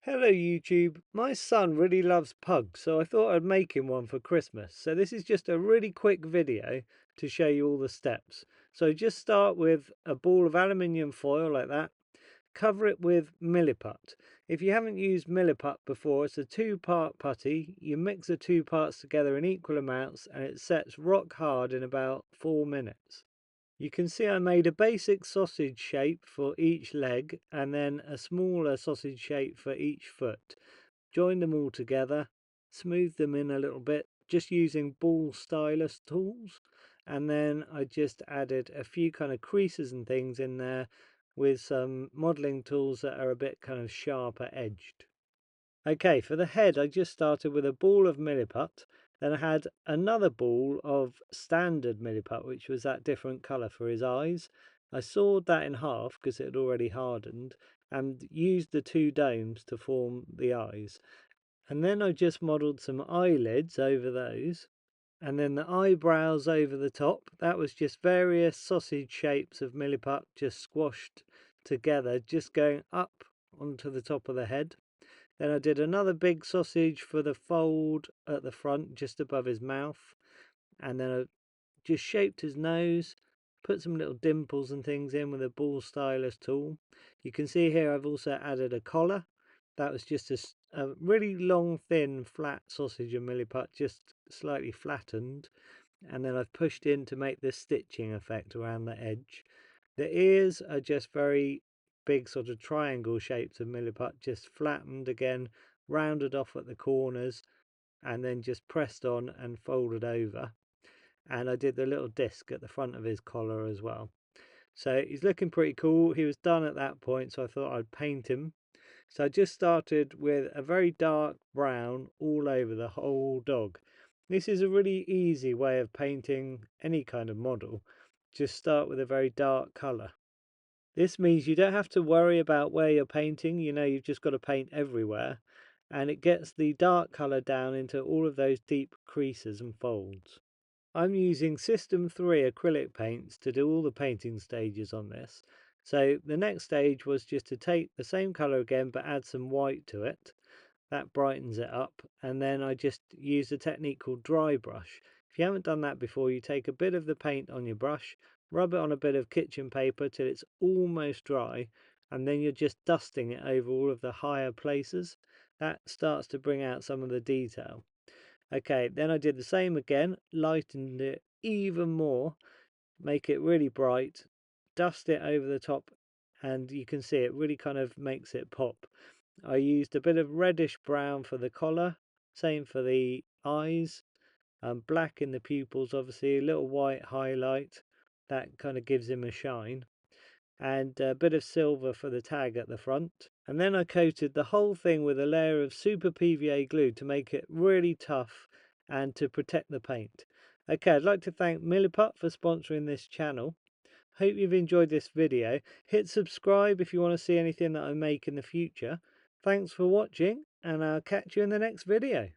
Hello YouTube, my son really loves pugs, so I thought I'd make him one for Christmas. So this is just a really quick video to show you all the steps. So just start with a ball of aluminium foil like that, cover it with Milliput. If you haven't used Milliput before, it's a two-part putty. You mix the two parts together in equal amounts and it sets rock hard in about 4 minutes. You can see I made a basic sausage shape for each leg and then a smaller sausage shape for each foot. Joined them all together, smoothed them in a little bit, just using ball stylus tools. And then I just added a few kind of creases and things in there with some modeling tools that are a bit kind of sharper edged. Okay, for the head, I just started with a ball of Milliput. Then I had another ball of standard Milliput, which was that different colour for his eyes. I sawed that in half because it had already hardened and used the two domes to form the eyes. And then I just modelled some eyelids over those. And then the eyebrows over the top. That was just various sausage shapes of Milliput just squashed together, just going up onto the top of the head. Then I did another big sausage for the fold at the front, just above his mouth. And then I just shaped his nose, put some little dimples and things in with a ball stylus tool. You can see here I've also added a collar. That was just a really long, thin, flat sausage of Milliput, just slightly flattened. And then I've pushed in to make this stitching effect around the edge. The ears are just very big sort of triangle shapes of Milliput, just flattened again, rounded off at the corners, and then just pressed on and folded over. And I did the little disc at the front of his collar as well. So he's looking pretty cool. He was done at that point, so I thought I'd paint him. So I just started with a very dark brown all over the whole dog. This is a really easy way of painting any kind of model. Just start with a very dark colour. This means you don't have to worry about where you're painting. You know, you've just got to paint everywhere. And it gets the dark colour down into all of those deep creases and folds. I'm using System 3 acrylic paints to do all the painting stages on this. So the next stage was just to take the same colour again but add some white to it. That brightens it up, and then I just use a technique called dry brush. If you haven't done that before, you take a bit of the paint on your brush, rub it on a bit of kitchen paper till it's almost dry, and then you're just dusting it over all of the higher places. That starts to bring out some of the detail. Okay, then I did the same again, lightened it even more, make it really bright, dust it over the top, and you can see it really kind of makes it pop. I used a bit of reddish brown for the collar, same for the eyes, black in the pupils, obviously, a little white highlight, that kind of gives him a shine, and a bit of silver for the tag at the front. And then I coated the whole thing with a layer of super PVA glue to make it really tough and to protect the paint. Okay, I'd like to thank Milliput for sponsoring this channel. Hope you've enjoyed this video. Hit subscribe if you want to see anything that I make in the future. Thanks for watching, and I'll catch you in the next video.